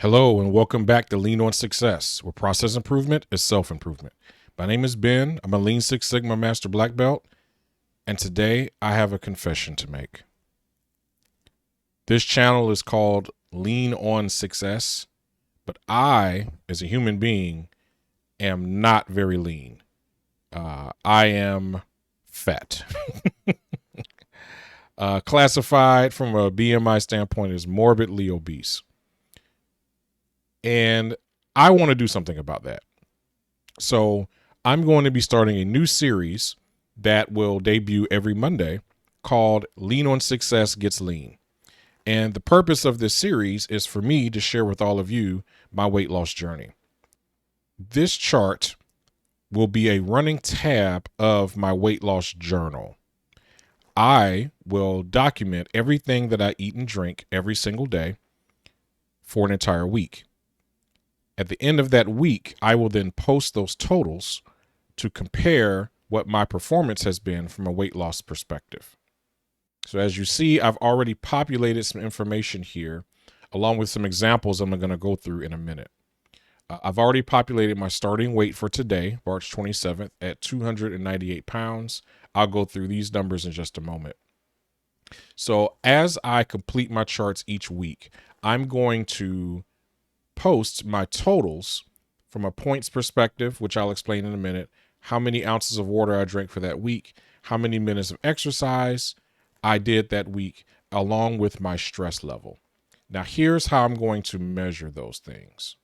Hello, and welcome back to Lean on Success, where process improvement is self improvement. My name is Ben. I'm a Lean Six Sigma Master Black Belt, and today I have a confession to make. This channel is called Lean on Success, but I, as a human being, am not very lean. I am fat. Classified from a BMI standpoint as morbidly obese. And I want to do something about that. So I'm going to be starting a new series that will debut every Monday called Lean on Success Gets Lean. And the purpose of this series is for me to share with all of you my weight loss journey. This chart will be a running tab of my weight loss journal. I will document everything that I eat and drink every single day for an entire week. At the end of that week, I will then post those totals to compare what my performance has been from a weight loss perspective. So as you see, I've already populated some information here, along with some examples I'm going to go through in a minute. I've already populated my starting weight for today, March 27th, at 298 pounds. I'll go through these numbers in just a moment. So as I complete my charts each week, I'm going to post my totals from a points perspective, which I'll explain in a minute, how many ounces of water I drank for that week, how many minutes of exercise I did that week, along with my stress level. Now, here's how I'm going to measure those things.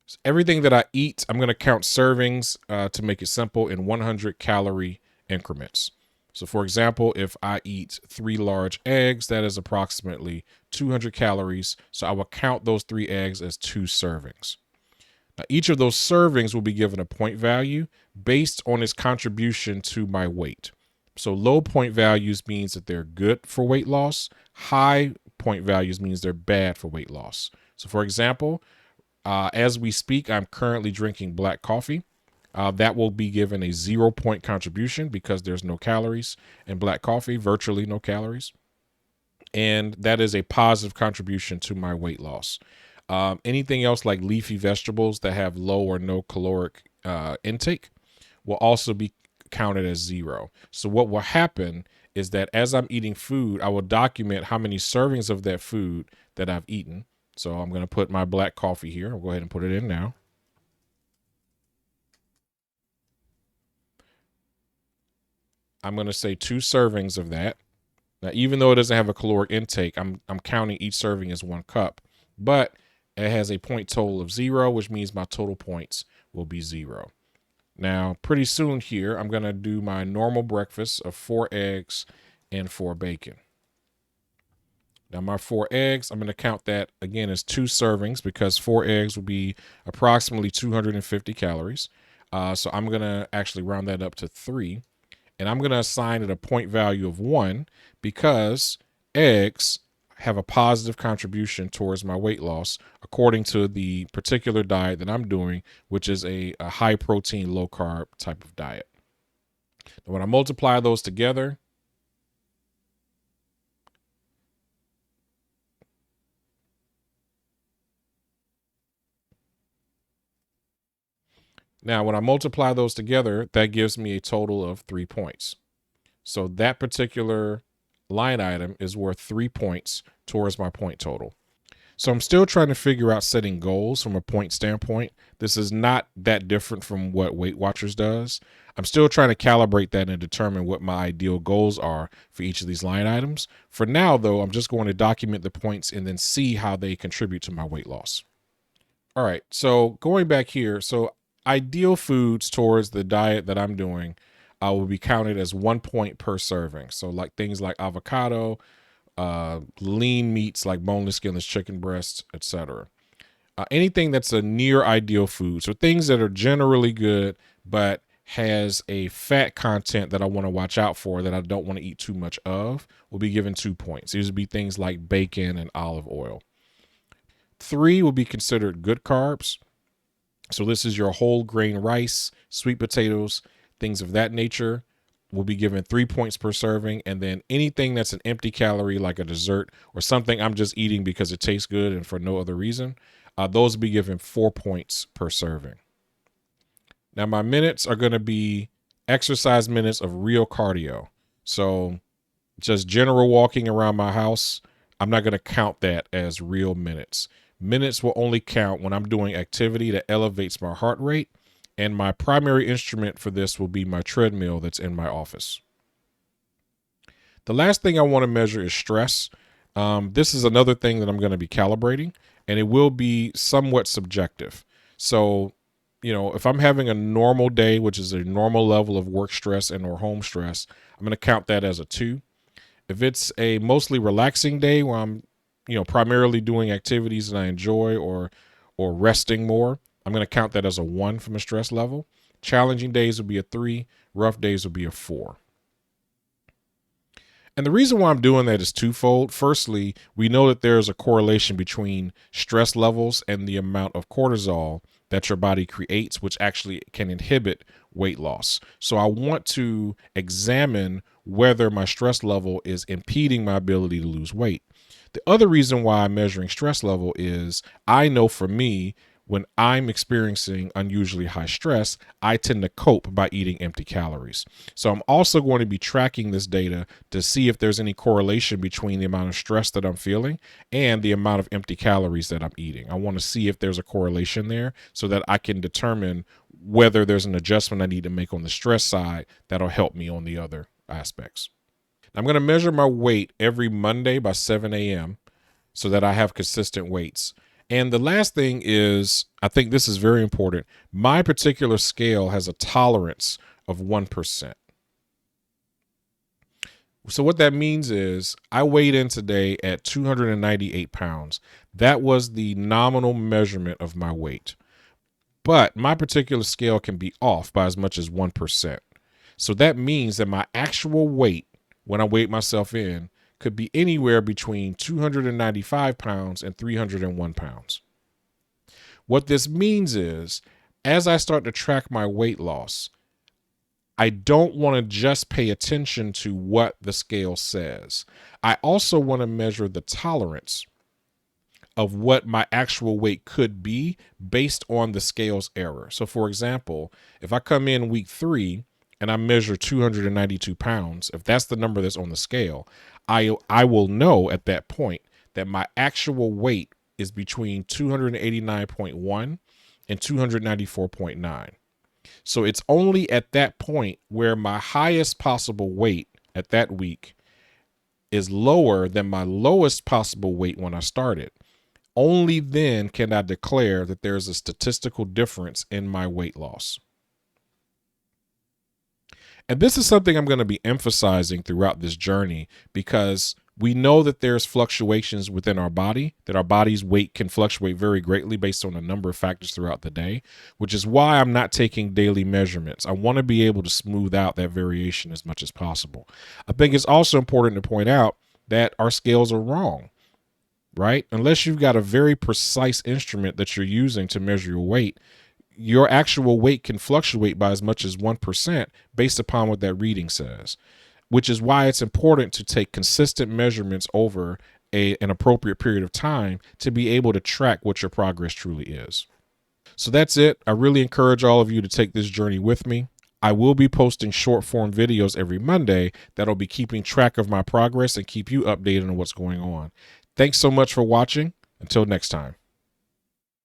So everything that I eat, I'm going to count servings to make it simple in 100 calorie increments. So for example, if I eat 3 large eggs, that is approximately 200 calories. So I will count those 3 eggs as 2 servings. Now, each of those servings will be given a point value based on its contribution to my weight. So low point values means that they're good for weight loss. High point values means they're bad for weight loss. So for example, as we speak, I'm currently drinking black coffee. That will be given a 0 point contribution because there's no calories in black coffee, virtually no calories. And that is a positive contribution to my weight loss. Anything else like leafy vegetables that have low or no caloric intake will also be counted as 0. So what will happen is that as I'm eating food, I will document how many servings of that food that I've eaten. So I'm going to put my black coffee here. I'll go ahead and put it in now. I'm going to say 2 servings of that. Now, even though it doesn't have a caloric intake, I'm counting each serving as 1 cup, but it has a point total of 0, which means my total points will be 0. Now, pretty soon here, I'm going to do my normal breakfast of 4 eggs and 4 bacon. Now, my 4 eggs, I'm going to count that again as 2 servings because 4 eggs will be approximately 250 calories. So I'm going to actually round that up to 3. And I'm going to assign it a point value of 1 because eggs have a positive contribution towards my weight loss according to the particular diet that I'm doing, which is a high protein, low carb type of diet. Now, when I multiply those together, that gives me a total of 3 points. So that particular line item is worth 3 points towards my point total. So I'm still trying to figure out setting goals from a point standpoint. This is not that different from what Weight Watchers does. I'm still trying to calibrate that and determine what my ideal goals are for each of these line items. For now, though, I'm just going to document the points and then see how they contribute to my weight loss. All right, so going back here, so ideal foods towards the diet that I'm doing will be counted as 1 point per serving. So like things like avocado, lean meats like boneless, skinless chicken breasts, etc. Anything that's a near ideal food, so things that are generally good but has a fat content that I want to watch out for that I don't want to eat too much of, will be given 2 points. These would be things like bacon and olive oil. 3 will be considered good carbs. So this is your whole grain rice, sweet potatoes, things of that nature. will be given 3 points per serving. And then anything that's an empty calorie, like a dessert or something I'm just eating because it tastes good and for no other reason, those will be given 4 points per serving. Now, my minutes are going to be exercise minutes of real cardio. So just general walking around my house, I'm not going to count that as real minutes. Minutes will only count when I'm doing activity that elevates my heart rate. And my primary instrument for this will be my treadmill that's in my office. The last thing I want to measure is stress. This is another thing that I'm going to be calibrating, and it will be somewhat subjective. So, if I'm having a normal day, which is a normal level of work stress and or home stress, I'm going to count that as a 2. If it's a mostly relaxing day where I'm, primarily doing activities that I enjoy or resting more, I'm going to count that as a 1 from a stress level. Challenging days will be a 3. Rough days will be a 4. And the reason why I'm doing that is twofold. Firstly, we know that there's a correlation between stress levels and the amount of cortisol that your body creates, which actually can inhibit weight loss. So I want to examine whether my stress level is impeding my ability to lose weight. The other reason why I'm measuring stress level is I know for me, when I'm experiencing unusually high stress, I tend to cope by eating empty calories. So I'm also going to be tracking this data to see if there's any correlation between the amount of stress that I'm feeling and the amount of empty calories that I'm eating. I want to see if there's a correlation there so that I can determine whether there's an adjustment I need to make on the stress side that'll help me on the other aspects. I'm going to measure my weight every Monday by 7 a.m. so that I have consistent weights. And the last thing is, I think this is very important. My particular scale has a tolerance of 1%. So what that means is I weighed in today at 298 pounds. That was the nominal measurement of my weight. But my particular scale can be off by as much as 1%. So that means that my actual weight, when I weighed myself in, could be anywhere between 295 pounds and 301 pounds. What this means is, as I start to track my weight loss, I don't want to just pay attention to what the scale says. I also want to measure the tolerance of what my actual weight could be based on the scale's error. So for example, if I come in week 3 and I measure 292 pounds, if that's the number that's on the scale, I will know at that point that my actual weight is between 289.1 and 294.9. So it's only at that point where my highest possible weight at that week is lower than my lowest possible weight when I started. Only then can I declare that there's a statistical difference in my weight loss. And this is something I'm going to be emphasizing throughout this journey because we know that there's fluctuations within our body, that our body's weight can fluctuate very greatly based on a number of factors throughout the day, which is why I'm not taking daily measurements. I want to be able to smooth out that variation as much as possible. I think it's also important to point out that our scales are wrong, right? Unless you've got a very precise instrument that you're using to measure your weight, your actual weight can fluctuate by as much as 1% based upon what that reading says, which is why it's important to take consistent measurements over an appropriate period of time to be able to track what your progress truly is. So that's it. I really encourage all of you to take this journey with me. I will be posting short form videos every Monday that'll be keeping track of my progress and keep you updated on what's going on. Thanks so much for watching. Until next time.